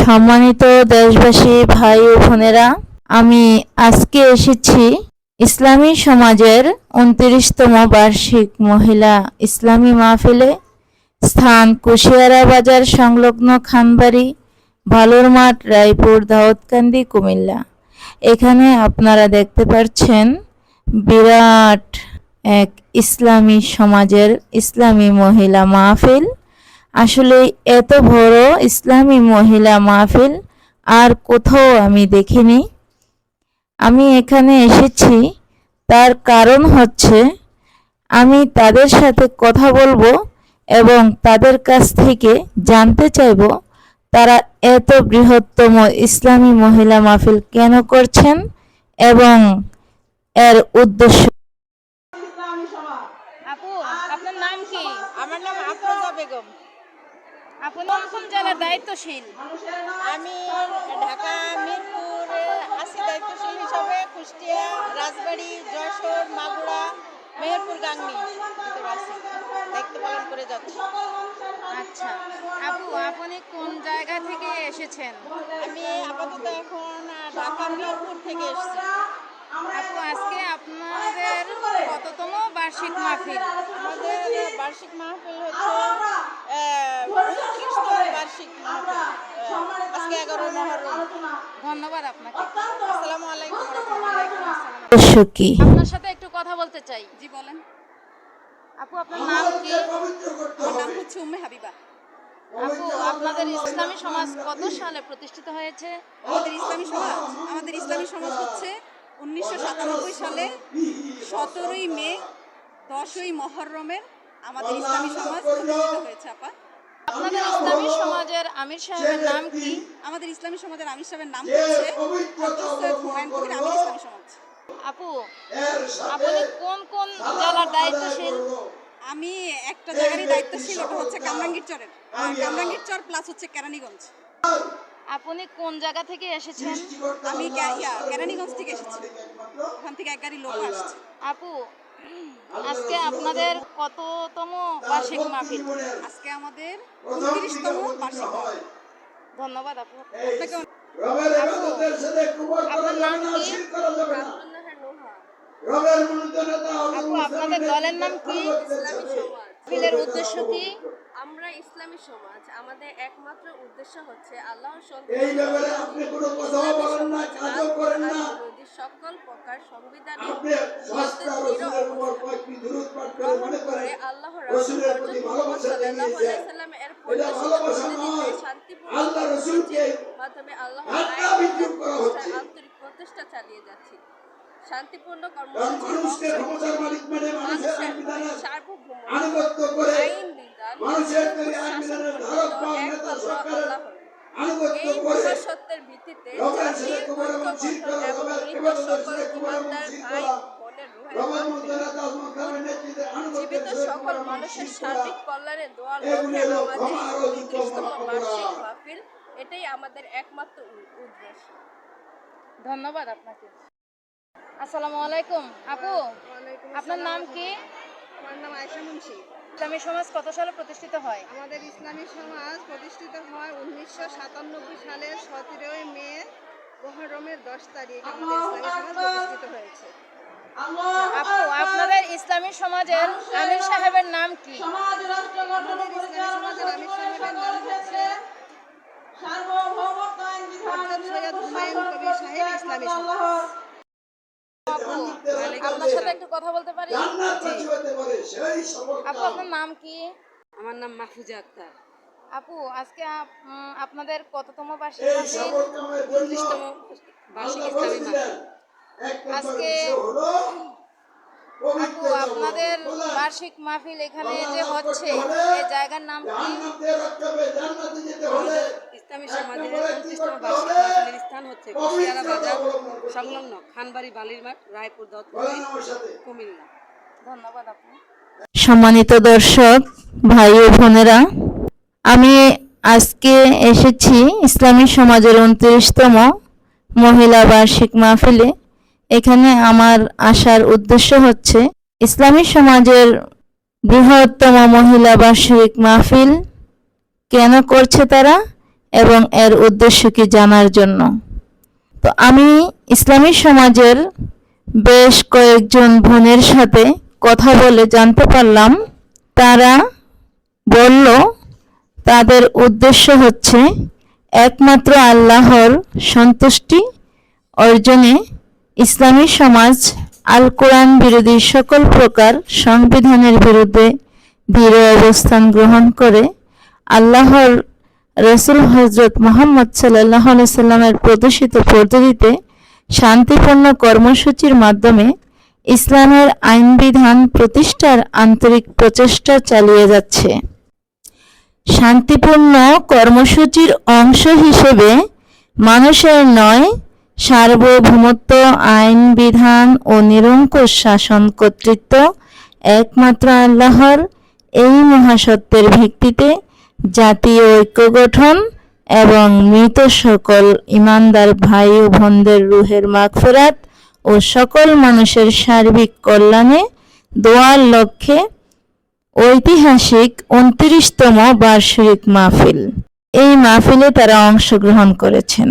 সম্মানিত দেশবাসী ভাই ও বোনেরা, আমি আজকে এসেছি ইসলামী সমাজের ২৯তম বার্ষিক মহিলা ইসলামী মাহফিলে। স্থান কুশিয়ারা বাজার সংলগ্ন খানবাড়ি, ভালুর মাঠ, রায়পুর, দাউদকান্দি, কুমিল্লা। এখানে আপনারা দেখতে পাচ্ছেন বিরাট এক ইসলামী সমাজের ইসলামী মহিলা মাহফিল। আসলে এত বড় ইসলামী মহিলা মাহফিল আর কোথাও আমি দেখিনি। আমি এখানে এসেছি তার কারণ হচ্ছে আমি তাদের সাথে কথা বলবো এবং তাদের কাছ থেকে জানতে চাইব তারা এত বৃহত্তম ইসলামী মহিলা মাহফিল কেন করছেন এবং এর উদ্দেশ্য। আপু, আপনার নাম কি? আমার নাম আফরোজা বেগম। আপনি কোন জেলার দায়িত্বশীল? আমি ঢাকা মিরপুরে আছি দায়িত্বশীল হিসাবে। কুষ্টিয়া, রাজবাড়ী, যশোর, মাগুরা, মেহেরপুর, গাংনী ভিতরে আছি, দায়িত্ব পালন করে যাচ্ছি। আচ্ছা আপু, আপনি কোন জায়গা থেকে এসেছেন? আমি আপাতত এখন ঢাকা মিরপুর থেকে এসেছি। আপু, আজকে আপনাদের কততম বার্ষিক মাহফিল? আমাদের বার্ষিক মাহফিল হচ্ছে 29তম বার্ষিক মাহফিল, আজকে 11 মুহররম। ধন্যবাদ আপনাকে। আসসালামু আলাইকুম ওয়া রাহমাতুল্লাহি। উদ্দেশ্য কি? আপনার সাথে একটু কথা বলতে চাই। জি বলেন। আপু, আপনার নাম কি? আমার নাম হচ্ছে উম্মে হাবিবা। আপু, আপনাদের ইসলামী সমাজ কত সালে প্রতিষ্ঠিত হয়েছে? আমাদের ইসলামী সমাজ হচ্ছে 1997 সালে 17ই মে 10ই মুহররমের আমাদের ইসলামী সমাজ প্রতিষ্ঠিত হয়েছে। আপা, আপনাদের ইসলামী সমাজের আমির সাহেবের নাম কি? আমাদের ইসলামী সমাজের আমির সাহেবের নাম হচ্ছে হযরত সৈয়দ হুমায়ুন কবির আমির ইসলামী সমাজ। আপু, আপনি কোন কোন জেলার দায়িত্বশীল? আমি একটা জায়গারই দায়িত্বশীল, ওটা হচ্ছে কামরাঙ্গীর চরের। কামরাঙ্গীর চর প্লাস হচ্ছে কেরানীগঞ্জ। আপনি কোন জায়গা থেকে এসেছেন? আমি কেরানীগঞ্জ থেকে এসেছি, ওখান থেকে এক গাড়ি লোক আসছে। আপু, আজকে আপনাদের কততম বার্ষিক মাহফিল? আজকে আমাদের 29তম বার্ষিক মাহফিল। ধন্যবাদ আপু। আপনাকে আপনার নাম কি? আপু, আপনাদের দলের নাম কি? ইসলামী সমাজ। মাহফিলের উদ্দেশ্য কি? আমরা ইসলামী সমাজ, আমাদের একমাত্র উদ্দেশ্য হচ্ছে আল্লাহর এই ব্যাপারে আপনি কোনো কথা বলেন না, কাজও করেন না। সকল প্রকার সংবিধানে আপনি শাস্ত্র রসুলের উপর কয়েকটি দুরূদ পাঠ করে মনে করেন আল্লাহ রসুলের প্রতি ভালোবাসা দেখিয়েছেন। এটা ভালোবাসা নয়, আল্লাহ রসুলকে মাধ্যমে আল্লাহ বিদ্রুপ করা হচ্ছে। আন্তরিক প্রচেষ্টা চালিয়ে যাচ্ছি। শান্তিপূর্ণ কারণ কর্মসূচি, মানুষকে ক্ষমতার মালিক মানে মানুষের আইন বিধানের সার্বভৌম আনুগত্য করে আইন বিধান, মানুষের তৈরি আইন বিধানের ধারক বা নেতা সরকারের আনুগত্য এই করে সত্যের ভিত্তিতে রবের সাথে কুমার এবং শির করা, রবের কেবলদের সাথে কুমার এবং শির করা, রবের মধ্যে নেতা মুখামের নেতৃত্বে আনুগত্যের জীবিত সাথে সকল কুমার এবং মানুষের শির করা। সার্বিক কল্যাণে দোয়া এগুলি লক্ষ্যে হলো আমাদের ক্ষমা আর এই অধিক 29তম ক্ষমা বার্ষিক করা। মাহফিল, এটাই আমাদের একমাত্র উদ্দেশ্য। ধন্যবাদ আপনাকে। আসসালামু আলাইকুম। আপু, আপনার নাম কি? আমার নাম আয়েশা মুন্সি। ইসলামী সমাজ কত সালে প্রতিষ্ঠিত হয়? আমাদের ইসলামী সমাজ প্রতিষ্ঠিত হয় 1997 সালের 17ই মে মুহররমের 10 তারিখ আমাদের ইসলামী সমাজ প্রতিষ্ঠিত হয়েছে। আপু, আপনাদের ইসলামী সমাজের আমির সাহেবের নাম কি? আমাদের ইসলামী সমাজের আমির সাহেবের নাম হচ্ছে হযরত সৈয়দ হুমায়ুন কবির সাহেব ইসলামী সমাজ। আপু, আপনার সাথে একটু কথা বলতে পারি? জান্নাত বাসী হতে পারে সেই সফল আপু, আপনার নাম কি? আমার নাম মাহফুজা আক্তার। আপু, আজকে আপনাদের কততম বার্ষিক এই মাহফিল? সফল কামের জন্য বার্ষিক আল্লাহ ইসলামী বলেছিলেন, এক নম্বর আজকে বিষয় হলো আপু, পবিত্র আপনাদের জগৎ। বার্ষিক মাহফিল এখানে যে হচ্ছে, এই জায়গার নাম কি? জান্নাত দিয়ে রাখতে হবে, জান্নাতে যেতে হলে ইসলামী এক সমাজের নম্বরে কি 29তম করতে বার্ষিক হবে? মাহফিলের স্থান হচ্ছে কুশিয়ারা পবিত্রতা বাজার অবলম্বন করতে হবে। সংলগ্ন খানবাড়ি বালির মাঠ, রায়পুর, বলেন দাউদকান্দি, আমার সাথে। কুমিল্লা। ধন্যবাদ আপু। সম্মানিত দর্শক ভাই ও বোনেরা, আমি আজকে এসেছি ইসলামী সমাজের 29তম মহিলা বার্ষিক মাহফিলে। এখানে আমার আসার উদ্দেশ্য হচ্ছে ইসলামী সমাজের বৃহত্তম মহিলা বার্ষিক মাহফিল কেন করছে তারা এবং এর উদ্দেশ্য কি জানার জন্য। তো আমি ইসলামী সমাজের বেশ কয়েকজন বোনের সাথে কথা বলে জানতে পারলাম, তারা বলল তাদের উদ্দেশ্য হচ্ছে একমাত্র আল্লাহর সন্তুষ্টি অর্জনে ইসলামী সমাজ আল কোরআন বিরোধী সকল প্রকার সংবিধানের বিরুদ্ধে দৃঢ় অবস্থান গ্রহণ করে আল্লাহর রসুল হজরত মুহাম্মদ সাল্লাল্লাহু আলাইহি সাল্লামের প্রদর্শিত পদ্ধতিতে শান্তিপূর্ণ কর্মসূচির মাধ্যমে ইসলামের আইন বিধান প্রতিষ্ঠার আন্তরিক প্রচেষ্টা চালিয়ে যাচ্ছে। শান্তিপূর্ণ কর্মসূচির অংশ হিসেবে মানুষের নয়, সার্বভৌমত্ব, আইন বিধান ও নিরঙ্কুশ শাসন কর্তৃত্ব একমাত্র আল্লাহর, এই মহাসত্যের ভিত্তিতে জাতীয় ঐক্য গঠন এবং মৃত সকল ঈমানদার ভাই ও বোনদের রুহের মাগফিরাত ও সকল মানুষের সার্বিক কল্যাণে দোয়ার লক্ষ্যে ঐতিহাসিক 29তম বার্ষিক মাহফিল। এই মাহফিলে তারা অংশগ্রহণ করেছেন।